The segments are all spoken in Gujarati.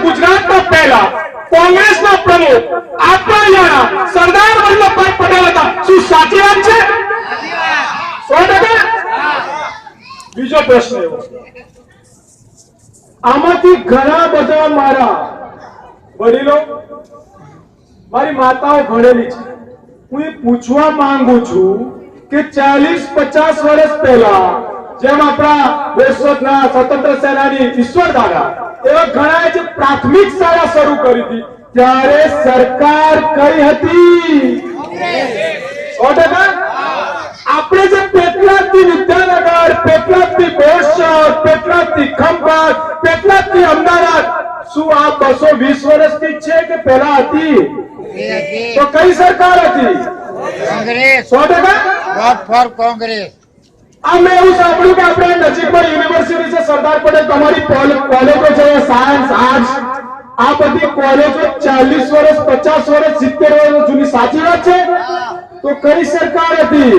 ગુજરાતના પહેલા કોંગ્રેસના પ્રમુખ આપણા યાણા સરદાર વલ્લભભાઈ પટેલ હતા. શું સાચી વાત છે? 100%. બીજો પ્રશ્ન એવો, આમાંથી ઘણા બધા મારા વડીલો, મારી માતાઓ ભણેલી છે. હું એ પૂછવા માંગુ છું કે 40-50 વર્ષ પહેલા જેમ આપણા દેશના સ્વતંત્ર સેનાની ઈશ્વર દાદા એવા ઘણા જે પ્રાથમિક શાળા શરૂ કરી હતી ત્યારે સરકાર કઈ હતી? 100%. આપણે જે પેટલાદથી વિદ્યાનગર, પેટલાદથી બોરસદ, પેટલાદથી ખંભાત, પેટલાદથી અમદાવાદ, શું આ 220 વર્ષથી છે કે પહેલા હતી? તો કઈ સરકાર હતી? કોંગ્રેસ. 100%. Vote for Congress. આ મેં એવું સાંભળ્યું કે આપણે નજીકમાં યુનિવર્સિટી છે સરદાર પટેલ, તમારી કોલેજો છે સાયન્સ, આર્ટ્સ, આ બધી કોલેજો 40 વર્ષ, 50 વર્ષ, 70 વર્ષ જૂની. સાચી વાત છે? તો કઈ સરકાર હતી?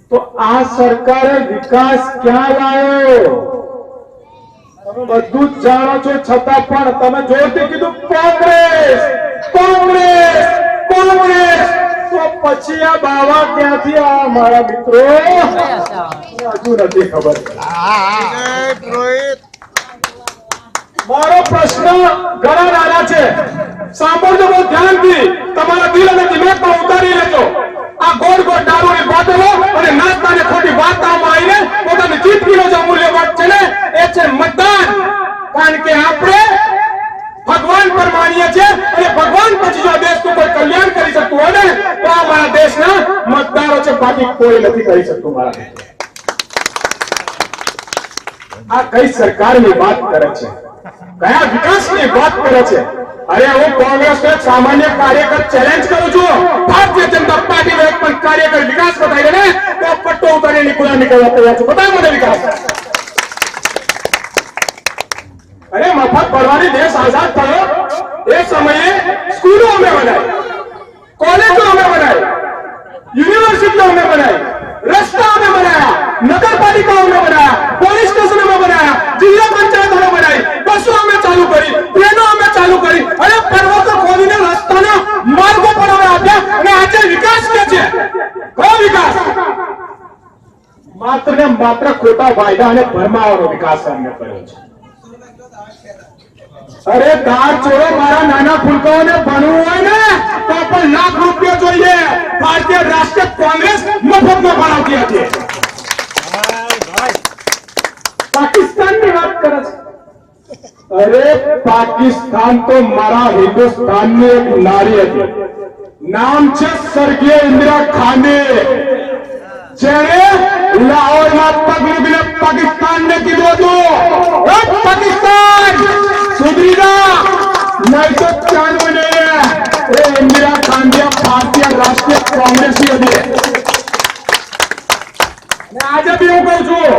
તો આ સરકારે વિકાસ ક્યાં લાવ્યો? તમે બધું જ જાણો છો છતાં પણ તમે જોરથી કીધું કોંગ્રેસ, કોંગ્રેસ, કોંગ્રેસ. તો પછી આ બાવા ક્યાંથી આ મારા મિત્રો? હજુ નથી ખબર. મારો પ્રશ્ન ઘણા નાના છે, સાંભળજો બહુ ધ્યાનથી, તમારા દિલ અને દિમાગમાં ઉતારી લેજો. આ ગોળ ગોળ દારૂની બોટલો અને નાસ્તાને ખોટી વાર્તામાં આવીને પોતાની જિંદગીનો જે અમૂલ્ય વટ છે ને એ છે મતદાન. કારણ કે આપણે ભગવાન પર માનીએ છીએ અને ભગવાન પછી જો દેશનું કોઈ કલ્યાણ કરી શકતું હોય ને તો આ મારા દેશના મતદારો છે, બાકી કોઈ નથી કરી શકતું. મારા આ કઈ સરકારની વાત કરે છે? કયા વિકાસની વાત કરે છે? અરે હું કોંગ્રેસનો એક સામાન્ય કાર્યકર ચેલેન્જ કરું છું, ભારતીય જનતા પાર્ટીનો એક પણ કાર્યકર વિકાસ બતાવી દે ને તો પટ્ટો ઉતારીને નીકળવા તૈયાર છું. બતાવ મને વિકાસ. અરે મફત ભણવાની દેશ આઝાદ થયો એ સમયે સ્કૂલો અમે બનાવી, કોલેજો અમે બનાવી, યુનિવર્સિટીઓ અમે બનાવી, રસ્તા અમે બનાવ્યા, નગરપાલિકાઓ અમે બનાવ્યા, પોલીસ સ્ટેશન અમે બનાવ્યા, જિલ્લા પંચાયત અમે બનાવી, બસો અમે ચાલુ કરી, ટ્રેનો અમે ચાલુ કરી, અને પર્વતો ખોદીને રસ્તાના માર્ગો પણ અમે આપ્યા. અને આજે વિકાસ કે છે? કયો વિકાસ? માત્ર ને માત્ર ખોટા વાયદા અને ભરમાવાનો વિકાસ અમને કર્યો છે. અરે દાળ ચોરો મારા નાના ફૂલકાઓને ભણવું હોય ને તો પણ લાખ રૂપિયા જોઈએ. ભારતીય રાષ્ટ્રીય કોંગ્રેસ મફતમાં ભણાવતી હતી. પાકિસ્તાનની વાત કરે છે. અરે પાકિસ્તાન તો મારા હિન્દુસ્તાનની એક નારી હતી, નામ છે સ્વર્ગીય ઇન્દિરા ગાંધી, જેણે લાહોરમાં પગ મૂકીને પાકિસ્તાનને કીધું હતું પાકિસ્તાન સુધરી જા નહીં તો ચાલુ નહીં. એ ઇન્દિરા ગાંધી ભારતીય રાષ્ટ્રીય કોંગ્રેસી હતી. આજે બી હું કહું છું,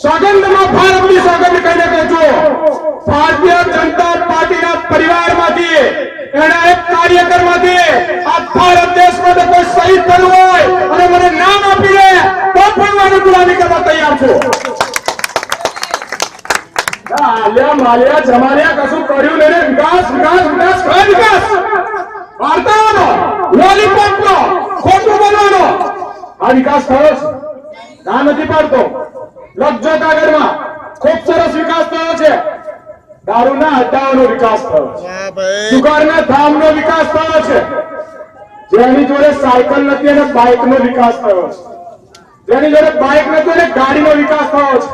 સોગંદમાં ભારતની સોગંદ કહીને કહું છું, ભારતીય જનતા પાર્ટીના પરિવારમાંથી એના એક કાર્યકરમાંથી આ ભારત દેશમાં કોઈ શહીદ થયું હોય અને મને નામ આપી દે તો પણ મારી ગુલામી કરવા તૈયાર છું. આલ્યા માલ્યા જમાલ્યા કશું કર્યું નહીં. વિકાસ વિકાસ વિકાસ કયો વિકાસ? વાર્તાઓનો, લોલીપોપનો, ખોટું બોલવાનો આ વિકાસ થયો છે? ના નથી પાડતો. લખજો કાગળમાં, ખૂબ સરસ વિકાસ થયો છે. દારૂના અડ્ડાઓનો વિકાસ થયો છે, જુગારના ધામનો વિકાસ થયો છે, જેની જોડે સાયકલ નથી અને બાઇકનો વિકાસ થયો છે, જેની જોડે બાઇક નથી અને ગાડીનો વિકાસ થયો છે,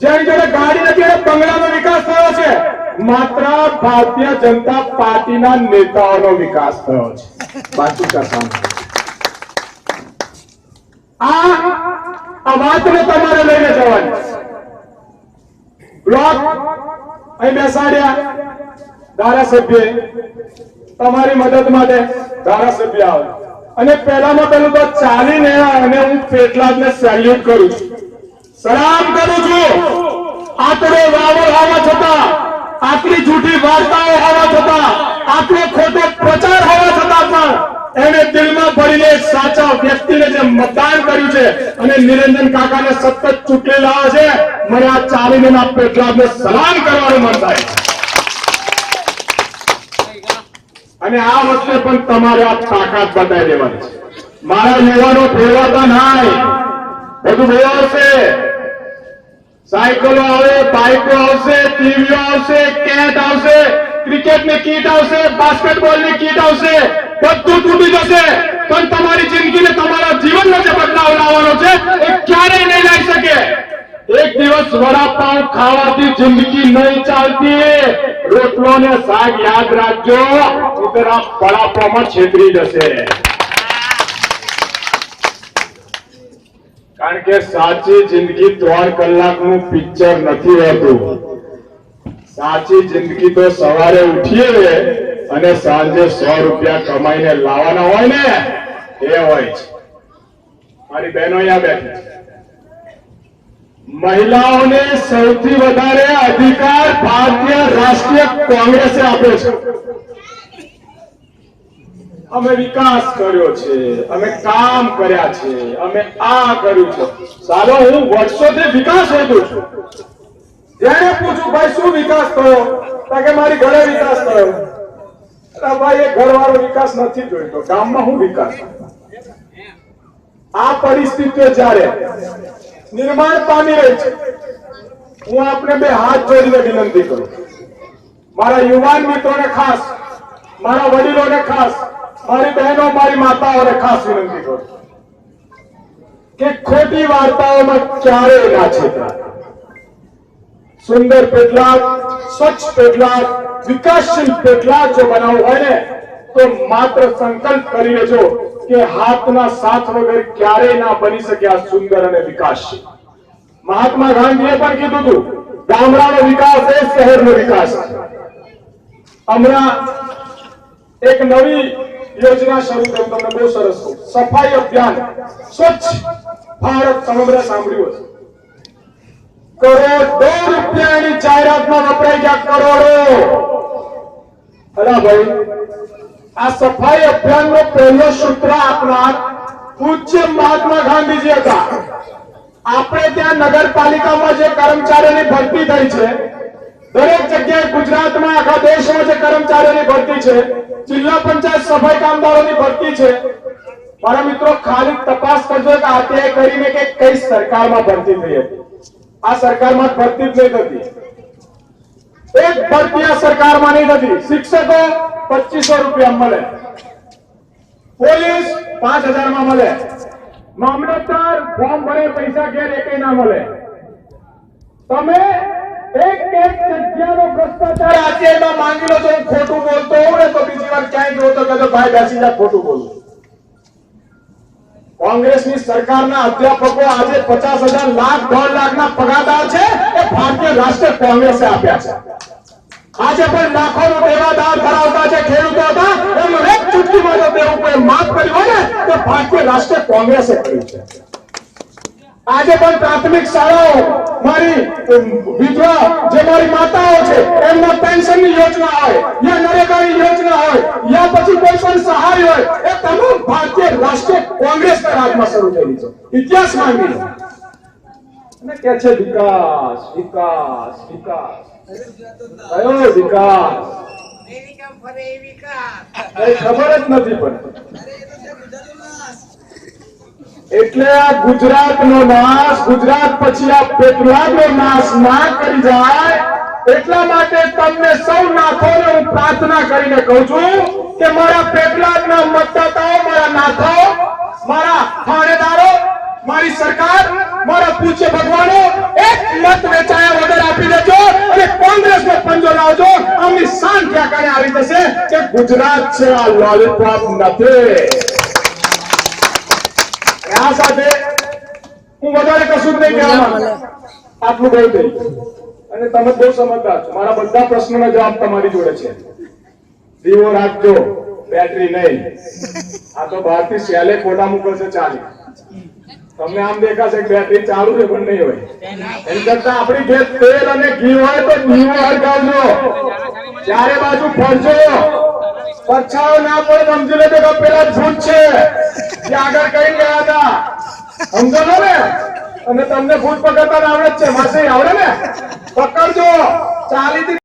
જેની જોડે ગાડી નથી અને બંગલાનો વિકાસ થયો છે. માત્ર ભારતીય જનતા પાર્ટીના નેતાઓનો વિકાસ થયો છે, બાકી કશું આ વાતને તમારે લઈને જવાની. બ્લોક અહીં બેસાડ્યા ધારાસભ્ય, તમારી મદદ માટે ધારાસભ્ય આવે અને પહેલામાં પેલું તો ચાલીને અને હું પેટલાદને સેલ્યુટ કરું છું, સલામ કરું છું. આટલો વાવડ હોવા છતાં, આટલી જૂઠી વાર્તાઓ હોવા છતાં, આટલો ખોટો પ્રચાર હોવા છતાં પણ એને દિલમાં ભરીને સાચા વ્યક્તિને જે મતદાન કર્યું છે અને નિરંજન કાકાને સતત ચૂંટણી લાવે છે, મને આ ચાલીને પેટલાદને સલામ કરવાનું મન થાય. અને આ વખતે પણ તમારે આ તાકાત બતાવી દેવાની છે. મારા યુવાનો ફેરવાતા નાય, બધું બહુ આવશે. સાયકલો આવે, બાઇકો આવશે, ટીવીઓ આવશે, કેટ આવશે, ક્રિકેટની કીટ આવશે, બાસ્કેટબોલની કીટ આવશે, બધું તૂટી જશે. પણ તમારી જિંદગીને, તમારા જીવનમાં જે બદલાવ લાવવાનો છે એ ક્યારેય નહીં લાવી શકે. એક દિવસ વડાપાઉં ખાવાથી જિંદગી નહીં ચાલતી. રોટલો ને શાક યાદ રાખજો, નહીંતર આ વડાપાઉંમાં છેતરી જશે. કારણ કે સાચી જિંદગી 3 કલાકનું પિક્ચર નથી હોતું. સાચી જિંદગી તો સવારે ઉઠીએ અને સાંજે 100 રૂપિયા કમાઈને લાવવાના હોય ને, એ હોય છે. મારી બહેનો અહીંયા બેઠી છે. મહિલાઓને સૌથી વધારે અધિકાર ભારતીય રાષ્ટ્રીય કોંગ્રેસે આપ્યો છે. અમે વિકાસ કર્યો છે, અમે કામ કર્યા છે, અમે આ કર્યું છે. સાલો હું વર્ષોથી વિકાસ શોધું છું. જ્યારે પૂછું ભાઈ શું વિકાસ થયો, તો કે મારી ઘરે વિકાસ થયો. અરે ભાઈ એ ઘરવાળો વિકાસ નથી જોઈતો, ગામમાં હું વિકાસ. આ પરિસ્થિતિઓ જ્યારે નિર્માણ પામી રહી છે, હું આપને 2 હાથ જોડીને વિનંતી કરું, મારા યુવાન મિત્રોને ખાસ, મારા વડીલોને ખાસ, મારી બહેનો, મારી માતાઓને ખાસ વિનંતી કરું કે ખોટી વાર્તાઓમાં ક્યારેય ના છેતરાય. સુંદર પેટલાદ, સ્વચ્છ પેટલાદ, વિકાસશીલ પેટલાદ જો બનાવવું હોય ને, તો માત્ર સંકલ્પ કરી લેજો કે હાથના સાથ વગર ક્યારેય ના બની શકે આ સુંદર અને વિકાસશીલ. મહાત્મા ગાંધીએ પણ કીધું હતું, ગામડાનો વિકાસ એ શહેરનો વિકાસ. હમણાં એક નવી યોજના શરૂ કરી, તમને બહુ સરસ કહું, સફાઈ અભિયાન, સ્વચ્છ ભારત. સમગ્ર સાંભળ્યું હશે. કરોડો રૂપિયાની જાહેરાતમાં વપરાઈ ગયા, કરોડો. અલા ભાઈ, આ સફાઈ અભિયાનનો પહેલો સૂત્ર આપનાર પૂજ્ય મહાત્મા ગાંધીજી હતા. આપણે ત્યાં નગરપાલિકામાં જે કર્મચારીઓની ભરતી થઈ છે, દરેક જગ્યાએ ગુજરાતમાં, આખા દેશમાં જે કર્મચારીઓની ભરતી છે, જિલ્લા પંચાયત સફાઈ કામદારોની ભરતી છે, મારા મિત્રો ખાલી તપાસ કરજો કે આરટીઆઈ કરીને કે કઈ સરકારમાં ભરતી થઈ હતી. આ સરકારમાં ભરતી જ નહીં થતી. એક ભરતી આ સરકારમાં નહીં થતી. શિક્ષકો 2500 રૂપિયા મળે, પોલીસ 5000 માં મળે, મામલતદાર ફોર્મ ભરે પૈસા ઘેર એકે ના મળે. તમે એક જગ્યાનો ભ્રષ્ટાચાર આરટીઆઈમાં માંગી લો છો. હું ખોટું બોલતો હોઉં ને તો બીજી વાર ક્યાંય જોતો કે ભાઈ બેસી જા, ખોટું બોલું. કોંગ્રેસની સરકારના અધ્યાપકો આજે 50,000, લાખ, 1.5 લાખના પગારદાર છે, એ ભારતીય રાષ્ટ્રીય કોંગ્રેસે આપ્યા છે. આજે પણ લાખોનો દેવાદાર ધરાવતા જે ખેડૂતો હતા, એનું એક ચૂંટણીમાં જો દેવું કોઈ માફ કર્યું હોય ને, તો ભારતીય રાષ્ટ્રીય કોંગ્રેસે કર્યું છે. આજે પણ પ્રાથમિક શાળાઓ, મારી વિધવા જે મારી માતાઓ છે, એમના પેન્શનની યોજના હોય, યા નરેગાની યોજના હોય, યા પછી કોઈ પણ સહાય હોય, એ તમામ ભારતીય રાષ્ટ્રીય કોંગ્રેસના રાજમાં શરૂ થયેલી છે. ઇતિહાસ માંગી લો અને કે છે વિકાસ, વિકાસ, વિકાસ. કયો વિકાસ? ખબર જ નથી પડતી. એટલે આ ગુજરાતનો નાશ, ગુજરાત પછી આ પેટલાદનો નાશ ના કરી જાય, એટલા માટે તમને સૌ નાથોને હું પ્રાર્થના કરીને કહું છું કે મારા પેટલાદના મતદાતાઓ, મારા નાથાઓ, મારા થાણેદારો, મારી સરકાર, મારા પૂજ્ય ભગવાનો, એક મત વેચાયા વગર આપી દેજો અને કોંગ્રેસનો પંજો લાવજો. આમની શાન ઠેકાણે આવી જશે કે ગુજરાત છે, આ લોલીપોપ નથી. આ સાથે હું વધારે કશું જ નહીં કહેવા માંગુ. આટલું બહુ થઈ ગયું અને તમે બહુ સમજદાર છો. મારા બધા પ્રશ્નોના જવાબ તમારી જોડે છે. દીવો રાખજો, બેટરી નહીં. આ તો બહારથી સેલે ફોટા મોકલશે, ચાલે. તમને આમ દેખાશે કે બેટરી ચાલુ છે પણ નહીં હોય. એની કરતા આપણી ઘેર તેલ અને ઘી હોય તો દીવો હળગાવજો, ચારે બાજુ ફરજો. પરછાયો ના પડે સમજી લેજો કે પેલા ભૂત છે જે આગળ કઈ ગયા હતા. સમજો ને? અને તમને ભૂત પકડતા આવડે જ છે, માસી આવડે ને? પકડજો, ચાલીથી